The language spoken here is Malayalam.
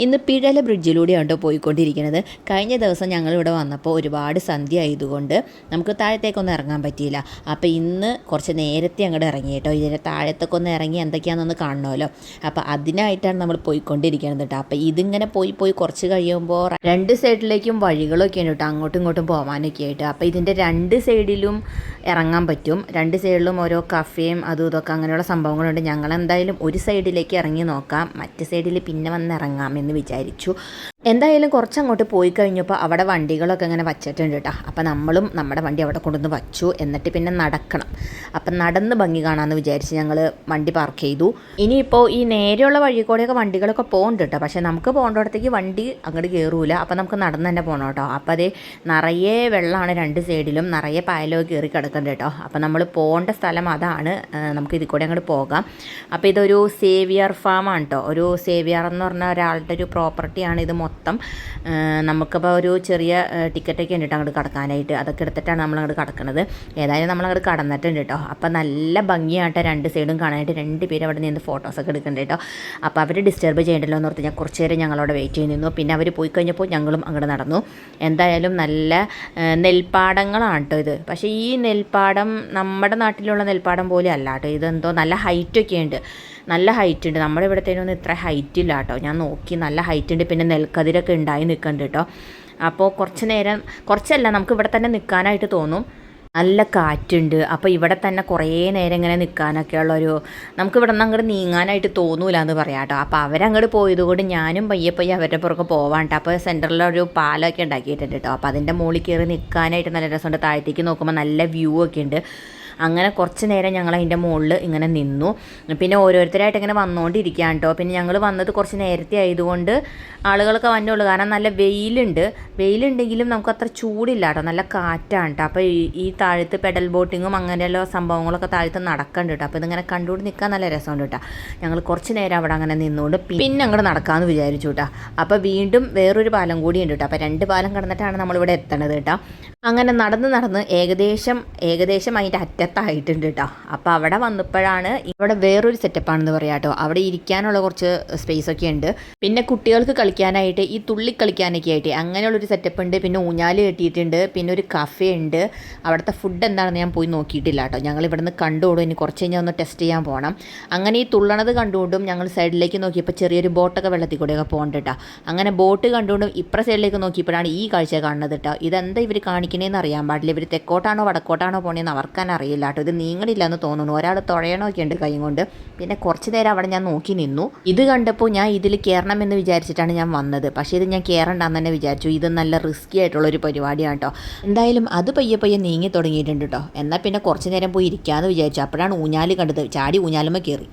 ഇന്ന് പിഴല ബ്രിഡ്ജിലൂടെയാണ് കേട്ടോ പോയിക്കൊണ്ടിരിക്കുന്നത്. കഴിഞ്ഞ ദിവസം ഞങ്ങളിവിടെ വന്നപ്പോൾ ഒരുപാട് സന്ധ്യ ആയതുകൊണ്ട് നമുക്ക് താഴത്തേക്കൊന്നും ഇറങ്ങാൻ പറ്റിയില്ല. അപ്പോൾ ഇന്ന് കുറച്ച് നേരത്തെ അങ്ങോട്ട് ഇറങ്ങി കേട്ടോ. ഇതിൻ്റെ താഴത്തേക്ക് ഒന്ന് ഇറങ്ങി എന്തൊക്കെയാണെന്നൊന്ന് കാണണമല്ലോ. അപ്പോൾ അതിനായിട്ടാണ് നമ്മൾ പോയിക്കൊണ്ടിരിക്കുന്നത് കേട്ടോ. അപ്പോൾ ഇതിങ്ങനെ പോയി കുറച്ച് കഴിയുമ്പോൾ രണ്ട് സൈഡിലേക്കും വഴികളൊക്കെയാണ് കേട്ടോ, അങ്ങോട്ടും ഇങ്ങോട്ടും പോകാനൊക്കെ ആയിട്ട്. അപ്പോൾ ഇതിൻ്റെ രണ്ട് സൈഡിലും ഇറങ്ങാൻ പറ്റും. രണ്ട് സൈഡിലും ഓരോ കഫേയും അതും ഇതൊക്കെ അങ്ങനെയുള്ള സംഭവങ്ങളുണ്ട്. ഞങ്ങളെന്തായാലും ഒരു സൈഡിലേക്ക് ഇറങ്ങി നോക്കാം, മറ്റു സൈഡിൽ പിന്നെ വന്ന് ഇറങ്ങാം എന്ന് വിചാരിച്ചു. എന്തായാലും കുറച്ചങ്ങോട്ട് പോയി കഴിഞ്ഞപ്പോൾ അവിടെ വണ്ടികളൊക്കെ ഇങ്ങനെ വച്ചിട്ടുണ്ട് കേട്ടോ. അപ്പോൾ നമ്മളും നമ്മുടെ വണ്ടി അവിടെ കൊണ്ടുവന്ന് വച്ചു. എന്നിട്ട് പിന്നെ നടക്കണം. അപ്പം നടന്ന് ഭംഗി കാണാമെന്ന് വിചാരിച്ച് ഞങ്ങൾ വണ്ടി പാർക്ക് ചെയ്തു. ഇനിയിപ്പോൾ ഈ നേരെയുള്ള വഴി കൂടെയൊക്കെ വണ്ടികളൊക്കെ പോകുന്നുണ്ട് കേട്ടോ. പക്ഷേ നമുക്ക് പോകേണ്ടടത്തേക്ക് വണ്ടി അങ്ങോട്ട് കയറൂല. അപ്പോൾ നമുക്ക് നടന്ന് തന്നെ പോകണം കേട്ടോ. അപ്പോൾ അത് നിറയെ വെള്ളമാണ്, രണ്ട് സൈഡിലും നിറയെ പായലൊക്കെ കയറി കിടക്കുന്നുണ്ട് കേട്ടോ. അപ്പോൾ നമ്മൾ പോകേണ്ട സ്ഥലം അതാണ്. നമുക്ക് ഇതിൽ കൂടെ അങ്ങോട്ട് പോകാം. അപ്പോൾ ഇതൊരു സേവിയർ ഫാമാണ് കേട്ടോ. ഒരു സേവിയർ എന്ന് പറഞ്ഞ ഒരാളുടെ ഒരു പ്രോപ്പർട്ടിയാണ് ഇത് മൊത്തം. നമുക്കിപ്പോൾ ഒരു ചെറിയ ടിക്കറ്റൊക്കെ ഉണ്ട് കേട്ടോ അങ്ങോട്ട് കടക്കാനായിട്ട്. അതൊക്കെ എടുത്തിട്ടാണ് നമ്മളങ്ങോട്ട് കടക്കുന്നത്. ഏതായാലും നമ്മളങ്ങോട്ട് കടന്നിട്ടുണ്ട് കേട്ടോ. അപ്പോൾ നല്ല ഭംഗിയായിട്ട് രണ്ട് സൈഡും കാണാനായിട്ട് രണ്ട് പേര് അവിടെ നിന്ന് ഫോട്ടോസൊക്കെ എടുക്കുന്നുണ്ട് കേട്ടോ. അപ്പോൾ അവർ ഡിസ്റ്റർബ് ചെയ്യണ്ടല്ലോ എന്ന് ഓർത്ത് ഞാൻ കുറച്ച് നേരം ഞങ്ങളവിടെ വെയിറ്റ് ചെയ്ത് നിന്നു. പിന്നെ അവർ പോയി കഴിഞ്ഞപ്പോൾ ഞങ്ങളും അങ്ങോട്ട് നടന്നു. എന്തായാലും നല്ല നെൽപ്പാടങ്ങളാണ് കേട്ടോ ഇത്. പക്ഷേ ഈ നെൽപ്പാടം നമ്മുടെ നാട്ടിലുള്ള നെൽപ്പാടം പോലെ അല്ല കേട്ടോ. ഇതെന്തോ നല്ല ഹൈറ്റൊക്കെ ഉണ്ട്, നല്ല ഹൈറ്റ് ഉണ്ട്. നമ്മുടെ ഇവിടത്തേനൊന്നും ഇത്ര ഹൈറ്റ് ഇല്ല കേട്ടോ. ഞാൻ നോക്കി, നല്ല ഹൈറ്റ് ഉണ്ട്. പിന്നെ നെൽക്കതിരൊക്കെ ഉണ്ടായി നിൽക്കുന്നുണ്ട് കേട്ടോ. അപ്പോൾ കുറച്ച് നേരം, കുറച്ചല്ല, നമുക്ക് ഇവിടെ തന്നെ നിൽക്കാനായിട്ട് തോന്നും. നല്ല കാറ്റുണ്ട്. അപ്പോൾ ഇവിടെ തന്നെ കുറേ നേരം ഇങ്ങനെ നിൽക്കാനൊക്കെയുള്ളൊരു, നമുക്ക് ഇവിടെ നിന്ന് അങ്ങോട്ട് നീങ്ങാനായിട്ട് തോന്നൂല എന്ന് പറയാം കേട്ടോ. അപ്പോൾ അവരങ്ങോട്ട് പോയതുകൊണ്ട് ഞാനും പയ്യെ അവരുടെ പുറകെ പോവാൻ കേട്ടോ. അപ്പോൾ സെൻറ്ററിലൊരു പാലമൊക്കെ ഉണ്ടാക്കിയിട്ടുണ്ട് കേട്ടോ. അപ്പോൾ അതിൻ്റെ മുകളിൽ കയറി നിൽക്കാനായിട്ട് നല്ല രസമുണ്ട്. താഴത്തേക്ക് നോക്കുമ്പോൾ നല്ല വ്യൂ ഒക്കെ ഉണ്ട്. അങ്ങനെ കുറച്ച് നേരം ഞങ്ങൾ അതിൻ്റെ മുകളിൽ ഇങ്ങനെ നിന്നു. പിന്നെ ഓരോരുത്തരായിട്ട് ഇങ്ങനെ വന്നുകൊണ്ടിരിക്കുകയാണ് കേട്ടോ. പിന്നെ ഞങ്ങൾ വന്നത് കുറച്ച് നേരത്തെ ആയതുകൊണ്ട് ആളുകളൊക്കെ വന്നുള്ളൂ. കാരണം നല്ല വെയിലുണ്ടെങ്കിലും നമുക്ക് അത്ര ചൂടില്ല കേട്ടോ, നല്ല കാറ്റാണ് കേട്ടോ. അപ്പോൾ ഈ താഴത്ത് പെഡൽ ബോട്ടിങ്ങും അങ്ങനെയുള്ള സംഭവങ്ങളൊക്കെ താഴത്ത് നടക്കുന്നുണ്ട് കേട്ടോ. അപ്പോൾ ഇതിങ്ങനെ കണ്ടുകൊണ്ട് നിൽക്കാൻ നല്ല രസമുണ്ട് കേട്ടോ. ഞങ്ങൾ കുറച്ച് നേരം അവിടെ അങ്ങനെ നിന്നുകൊണ്ട് പിന്നെ അങ്ങോട്ട് നടക്കാമെന്ന് വിചാരിച്ചു കേട്ടോ. അപ്പോൾ വീണ്ടും വേറൊരു പാലം കൂടിയുണ്ട് കേട്ടോ. അപ്പോൾ രണ്ട് പാലം കടന്നിട്ടാണ് നമ്മളിവിടെ എത്തണത് കേട്ടോ. അങ്ങനെ നടന്ന് ഏകദേശം അതിൻ്റെ അറ്റത്തായിട്ടുണ്ട് കേട്ടോ. അപ്പോൾ അവിടെ വന്നപ്പോഴാണ് ഇവിടെ വേറൊരു സെറ്റപ്പാണെന്ന് പറയാം കേട്ടോ. അവിടെ ഇരിക്കാനുള്ള കുറച്ച് സ്പേസൊക്കെ ഉണ്ട്. പിന്നെ കുട്ടികൾക്ക് കളിക്കാനായിട്ട് ഈ തുള്ളി കളിക്കാനൊക്കെ ആയിട്ട് അങ്ങനെയുള്ളൊരു സെറ്റപ്പ് ഉണ്ട്. പിന്നെ ഊഞ്ഞാൽ കെട്ടിയിട്ടുണ്ട്. പിന്നെ ഒരു കഫേ ഉണ്ട്. അവിടുത്തെ ഫുഡ് എന്താണെന്ന് ഞാൻ പോയി നോക്കിയിട്ടില്ല കേട്ടോ. ഞങ്ങൾ ഇവിടുന്ന് കണ്ടുകൊണ്ടും ഇനി കുറച്ച് കഴിഞ്ഞാൽ ഒന്ന് ടെസ്റ്റ് ചെയ്യാൻ പോകണം. അങ്ങനെ ഈ തുള്ളണത് കണ്ടുകൊണ്ടും ഞങ്ങൾ സൈഡിലേക്ക് നോക്കിയപ്പോൾ ചെറിയൊരു ബോട്ടൊക്കെ വെള്ളത്തിൽ കൂടെയൊക്കെ പോകണ്ട കേട്ടോ. അങ്ങനെ ബോട്ട് കണ്ടുകൊണ്ടും ഇപ്പുറ സൈഡിലേക്ക് നോക്കിയപ്പോഴാണ് ഈ കാഴ്ച കാണുന്നത് കേട്ടോ. ഇതെന്താ ഇവർ കാണിക്കണേന്ന് അറിയാൻ പാടില്ല. ഇവർ തെക്കോട്ടാണോ വടക്കോട്ടാണോ പോകണേന്ന് അവർക്കാൻ അറിയില്ല കേട്ടോ. ഇത് നീങ്ങണില്ല എന്ന് തോന്നുന്നു. ഒരാൾ തുഴയണമൊക്കെ ഉണ്ട് കൈ കൊണ്ട്. പിന്നെ കുറച്ച് നേരം അവിടെ ഞാൻ നോക്കി നിന്നു. ഇത് കണ്ടപ്പോൾ ഞാൻ ഇതിൽ കയറണമെന്ന് വിചാരിച്ചിട്ടാണ് ഞാൻ വന്നത്. പക്ഷേ ഇത് ഞാൻ കയറണ്ടെന്ന് തന്നെ വിചാരിച്ചു. ഇത് നല്ല റിസ്കി ആയിട്ടുള്ളൊരു പരിപാടിയാണ് കേട്ടോ. എന്തായാലും അത് പയ്യെ നീങ്ങി തുടങ്ങിയിട്ടുണ്ട് കേട്ടോ. എന്നാൽ പിന്നെ കുറച്ച് നേരം പോയി ഇരിക്കാമെന്ന് വിചാരിച്ചു. അപ്പോഴാണ് ഊഞ്ഞാൽ കണ്ടത്. ചാടി ഊഞ്ഞാലുമ്മ കയറി.